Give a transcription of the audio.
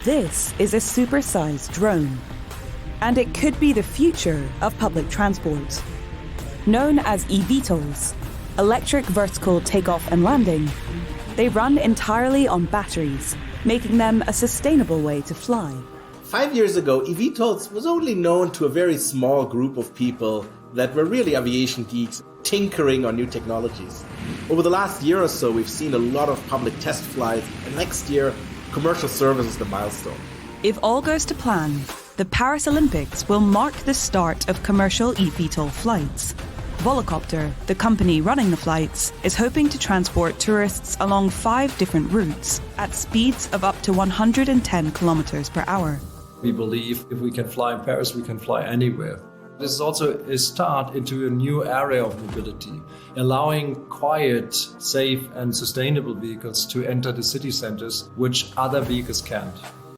This is a supersized drone, and it could be the future of public transport. Known as eVTOLs, electric vertical takeoff and landing, they run entirely on batteries, making them a sustainable way to fly. 5 years ago, eVTOLs was only known to a very small group of people that were really aviation geeks tinkering on new technologies. Over the last year or so, we've seen a lot of public test flights, and next year, commercial service is the milestone. If all goes to plan, the Paris Olympics will mark the start of commercial eVTOL flights. Volocopter, the company running the flights, is hoping to transport tourists along 5 different routes at speeds of up to 110 kilometers per hour. We believe if we can fly in Paris, we can fly anywhere. This is also a start into a new area of mobility, allowing quiet, safe and sustainable vehicles to enter the city centers, which other vehicles can't.